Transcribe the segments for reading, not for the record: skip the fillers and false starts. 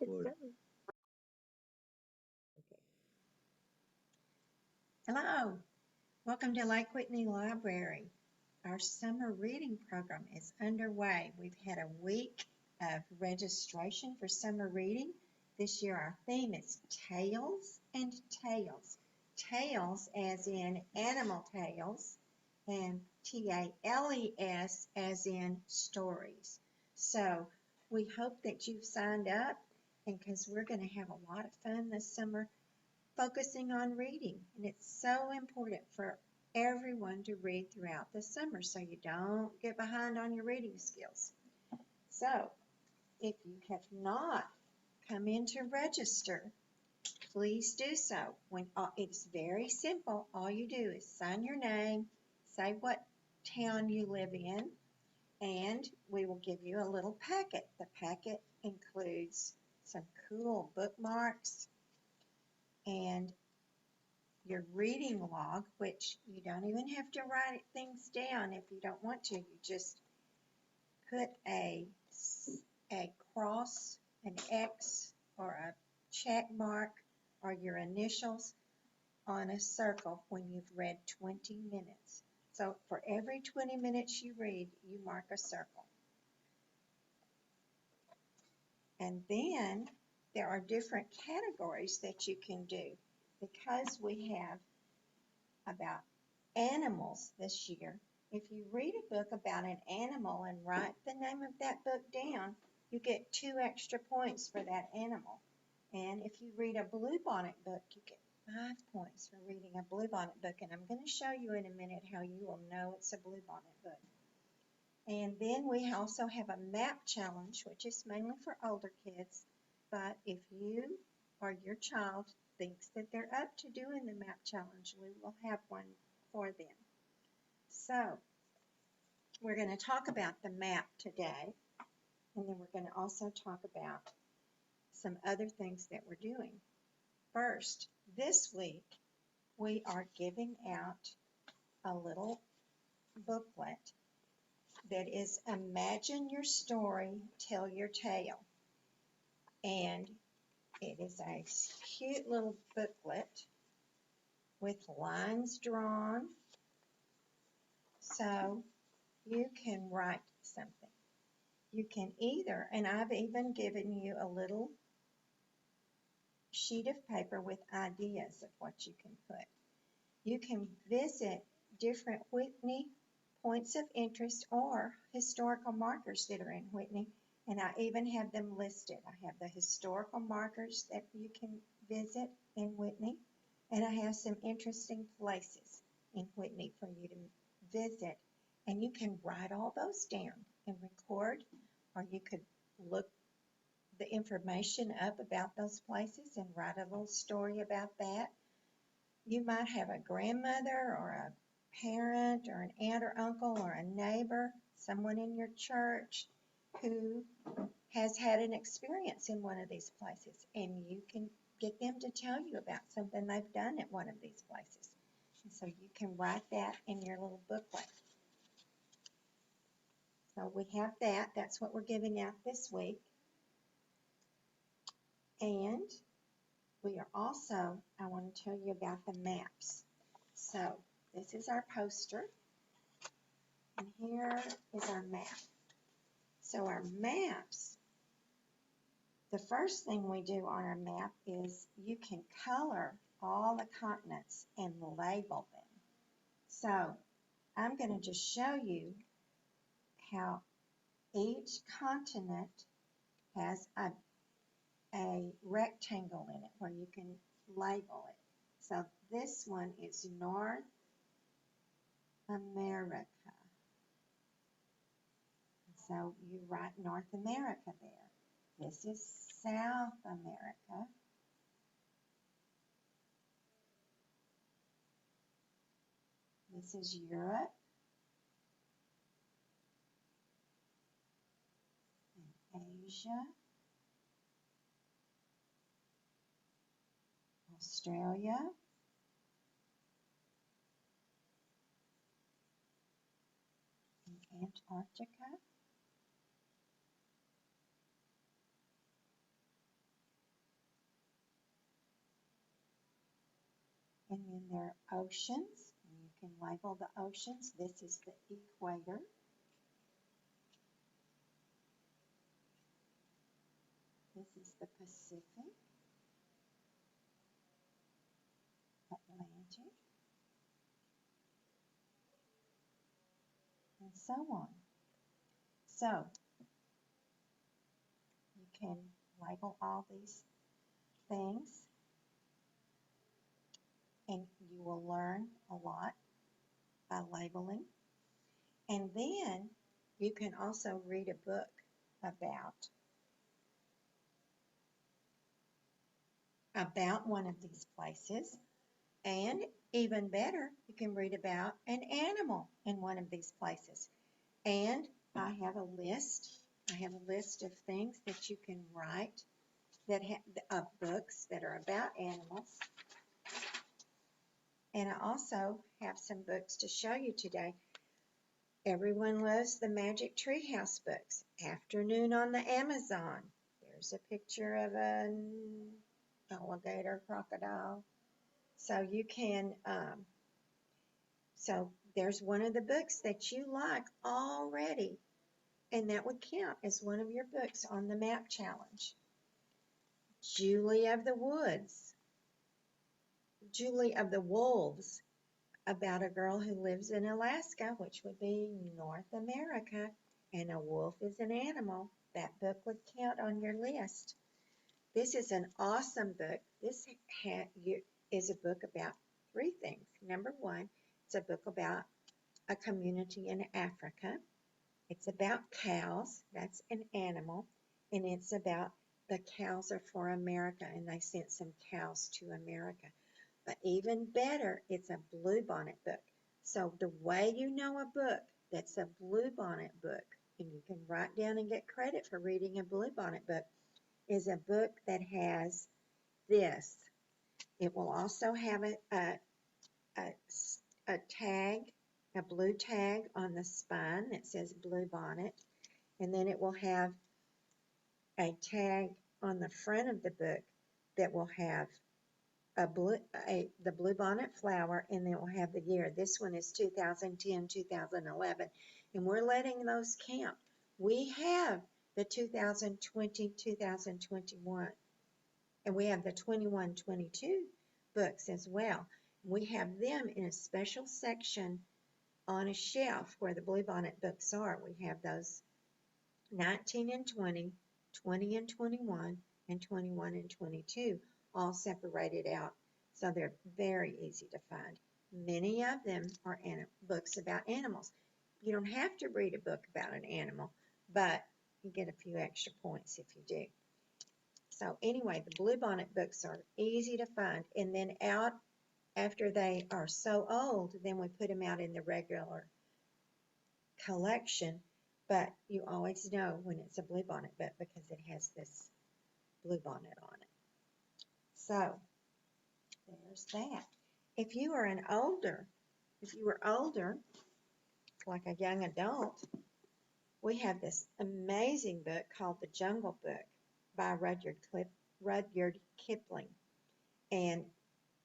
Record. Okay. Hello, welcome to Lake Whitney Library. Our summer reading program is underway. We've had a week of registration for summer reading. This year our theme is Tales and Tales. Tales as in animal tales and Tales as in stories. So we hope that you've signed up and because we're going to have a lot of fun this summer focusing on reading. And it's so important for everyone to read throughout the summer so you don't get behind on your reading skills. So, if you have not come in to register, please do so. It's very simple. All you do is sign your name, say what town you live in, and we will give you a little packet. The packet includes some cool bookmarks and your reading log, which you don't even have to write things down if you don't want to. You just put a cross, an X, or a check mark, or your initials on a circle when you've read 20 minutes. So for every 20 minutes you read, you mark a circle. And then there are different categories that you can do. Because we have about animals this year. If you read a book about an animal and write the name of that book down, you get 2 extra points for that animal. And if you read a bluebonnet book, you get 5 points for reading a bluebonnet book. And I'm going to show you in a minute how you will know it's a bluebonnet book. And then we also have a map challenge, which is mainly for older kids. But if you or your child thinks that they're up to doing the map challenge, we will have one for them. So we're going to talk about the map today, and then we're going to also talk about some other things that we're doing. First, this week we are giving out a little booklet that is Imagine Your Story, Tell Your Tale. And it is a cute little booklet with lines drawn so you can write something. You can either, and I've even given you a little sheet of paper with ideas of what you can put. You can visit different Whitney points of interest or historical markers that are in Whitney, and I even have them listed. I have the historical markers that you can visit in Whitney, and I have some interesting places in Whitney for you to visit, and you can write all those down and record, or you could look the information up about those places and write a little story about that. You might have a grandmother or a parent or an aunt or uncle or a neighbor, someone in your church who has had an experience in one of these places, and you can get them to tell you about something they've done at one of these places. And so you can write that in your little booklet. So we have that. That's what we're giving out this week. And we are also, I want to tell you about the maps. So this is our poster, and here is our map. So our maps, the first thing we do on our map is you can color all the continents and label them. So I'm going to just show you how each continent has a rectangle in it where you can label it. So this one is North America. So you write North America there. This is South America. This is Europe. And Asia. Australia. And Antarctica. And then there are oceans. And you can label the oceans. This is the equator. This is the Pacific, Atlantic, and so on. So you can label all these things, and you will learn a lot by labeling. And then you can also read a book about one of these places. And even better, you can read about an animal in one of these places. And I have a list. I have a list of things that you can write of books that are about animals. And I also have some books to show you today. Everyone loves the Magic Treehouse books. Afternoon on the Amazon. There's a picture of an alligator, crocodile. So you can, so there's one of the books that you like already, and that would count as one of your books on the map challenge. Julie of the Wolves, about a girl who lives in Alaska, which would be North America, and a wolf is an animal. That book would count on your list. This is an awesome book. This is a book about three things. Number one, it's a book about a community in Africa. It's about cows. That's an animal. And it's about the cows are for America, and they sent some cows to America. But even better, it's a bluebonnet book. So the way you know a book that's a bluebonnet book, and you can write down and get credit for reading a bluebonnet book, is a book that has this. It will also have a tag, a blue tag on the spine that says bluebonnet, and then it will have a tag on the front of the book that will have the bluebonnet flower, and it will have the year. This one is 2010, 2011, and we're letting those count. We have the 2020, 2021, and we have the 21, 22 books as well. We have them in a special section on a shelf where the bluebonnet books are. We have those 19 and 20, 20 and 21, and 21 and 22 all separated out. So they're very easy to find. Many of them are books about animals. You don't have to read a book about an animal, but you get a few extra points if you do. So anyway, the bluebonnet books are easy to find. And then out after they are so old, then we put them out in the regular collection. But you always know when it's a bluebonnet book because it has this bluebonnet on it. So there's that. If you were older, like a young adult, we have this amazing book called The Jungle Book by Rudyard Kipling. And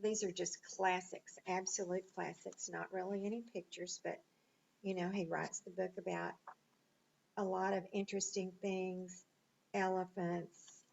these are just classics, absolute classics, not really any pictures, but you know, he writes the book about a lot of interesting things, elephants,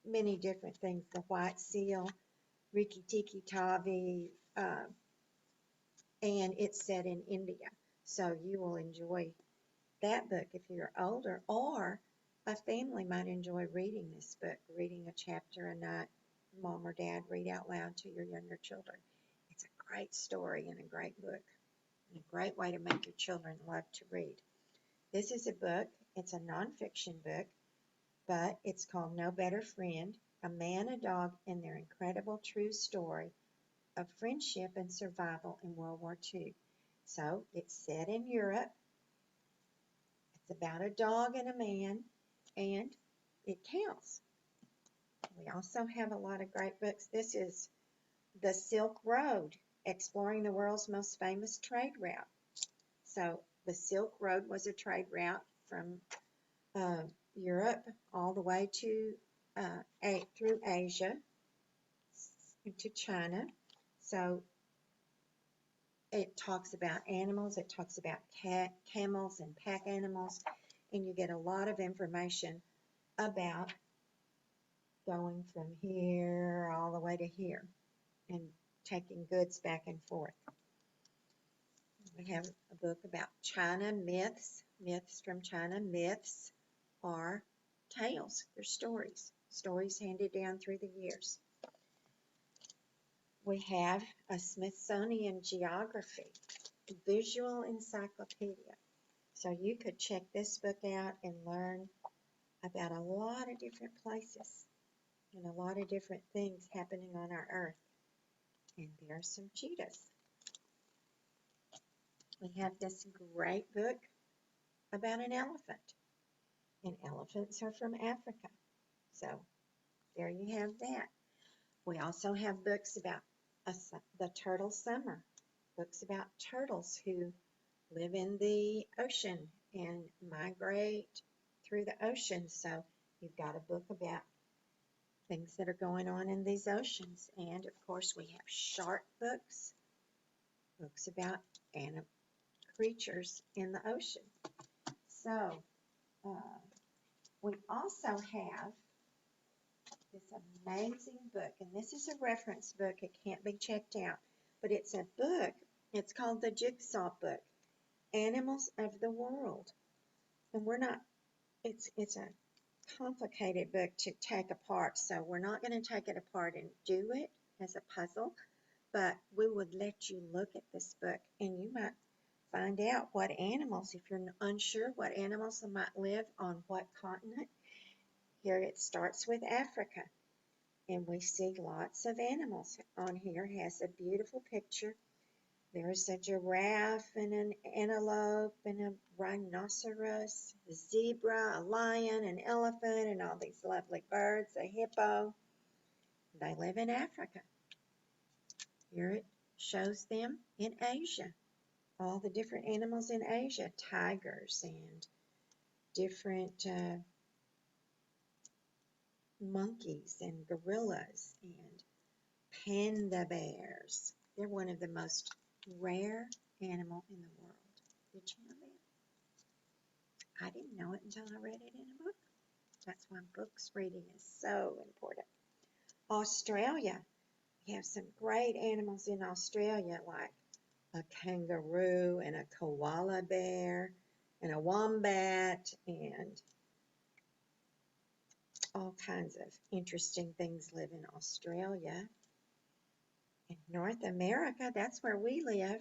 many different things, the white seal, Rikki-Tikki-Tavi, and it's set in India. So you will enjoy that book if you're older, or a family might enjoy reading this book, reading a chapter a night. Mom or dad read out loud to your younger children. It's a great story and a great book, and a great way to make your children love to read. This is a book, it's a nonfiction book, but it's called No Better Friend, A Man, a Dog, and Their Incredible True Story of Friendship and Survival in World War II. So it's set in Europe. It's about a dog and a man, and it counts. We also have a lot of great books. This is The Silk Road, Exploring the World's Most Famous Trade Route. So the Silk Road was a trade route from Europe all the way to through Asia into China. So it talks about animals, it talks about camels and pack animals, and you get a lot of information about going from here all the way to here and taking goods back and forth. We have a book about China myths, myths from China. Myths are tales, they're stories, stories handed down through the years. We have a Smithsonian Geography, visual encyclopedia. So you could check this book out and learn about a lot of different places and a lot of different things happening on our earth. And there are some cheetahs. We have this great book about an elephant. And elephants are from Africa. So there you have that. We also have books about the turtle summer, books about turtles who live in the ocean and migrate through the ocean. So you've got a book about things that are going on in these oceans. And of course we have shark books, books about creatures in the ocean. So we also have this amazing book, and this is a reference book. It can't be checked out, but it's a book. It's called the Jigsaw Book, Animals of the World. And it's a complicated book to take apart, so we're not going to take it apart and do it as a puzzle, but we would let you look at this book, and you might find out what animals, if you're unsure what animals might live on what continent. Here it starts with Africa. And we see lots of animals on here. It has a beautiful picture. There's a giraffe and an antelope and a rhinoceros, a zebra, a lion, an elephant, and all these lovely birds, a hippo. They live in Africa. Here it shows them in Asia. All the different animals in Asia, tigers and different monkeys and gorillas and panda bears. They're one of the most rare animal in the world. Did you know that? I didn't know it until I read it in a book. That's why books reading is so important. Australia. We have some great animals in Australia, like a kangaroo and a koala bear and a wombat and all kinds of interesting things live in Australia. In North America, that's where we live.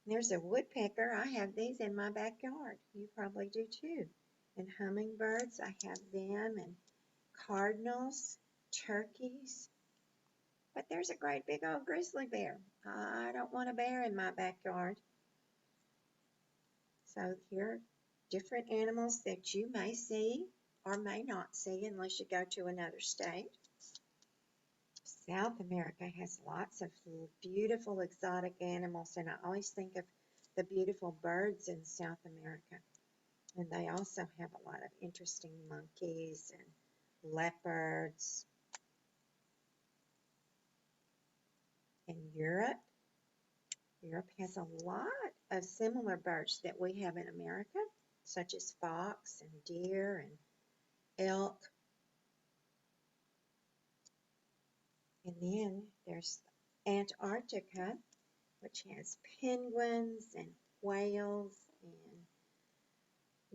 There's a woodpecker. I have these in my backyard. You probably do too. And hummingbirds, I have them, and cardinals, turkeys. But there's a great big old grizzly bear. I don't want a bear in my backyard. So here are different animals that you may see or may not see unless you go to another state. South America has lots of beautiful exotic animals, and I always think of the beautiful birds in South America. And they also have a lot of interesting monkeys and leopards. In Europe has a lot of similar birds that we have in America, such as fox and deer and elk. And then there's Antarctica, which has penguins and whales and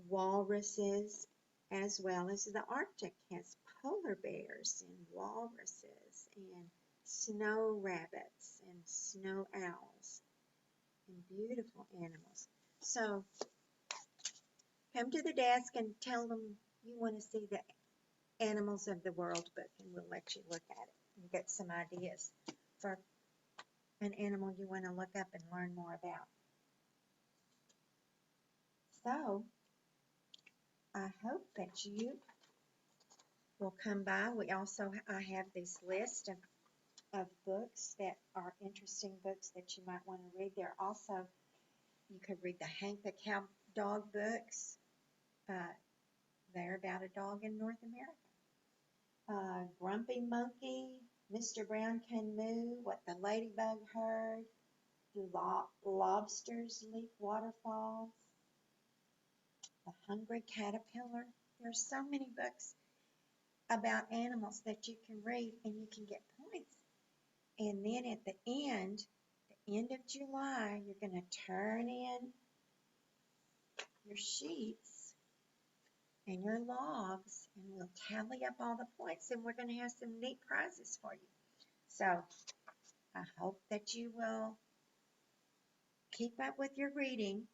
walruses, as well as the Arctic has polar bears and walruses and snow rabbits and snow owls and beautiful animals. So come to the desk and tell them you want to see the Animals of the World book, and we'll let you look at it and get some ideas for an animal you want to look up and learn more about. So I hope that you will come by. I have this list of books that are interesting books that you might want to read. You could read the Hank the Cow Dog books. They're about a dog in North America. Grumpy Monkey, Mr. Brown Can Moo, What the Ladybug Heard, Do Lobsters Leap Waterfalls, The Hungry Caterpillar. There's so many books about animals that you can read and you can get points. And then at the end of July, you're going to turn in your sheets and your logs, and we'll tally up all the points, and we're going to have some neat prizes for you. So I hope that you will keep up with your reading,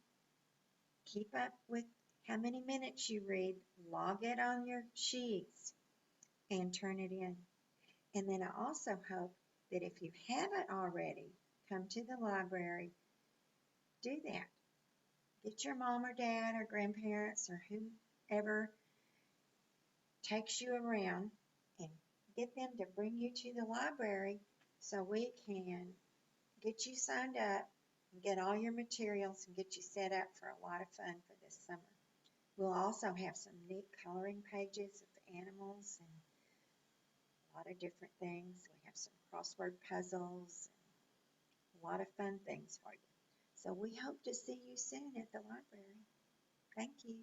keep up with how many minutes you read, log it on your sheets, and turn it in. And then I also hope that if you haven't already come to the library, do that. Get your mom or dad or grandparents or whoever takes you around and get them to bring you to the library so we can get you signed up and get all your materials and get you set up for a lot of fun for this summer. We'll also have some neat coloring pages of animals and a lot of different things. We have some crossword puzzles and a lot of fun things for you. So we hope to see you soon at the library. Thank you.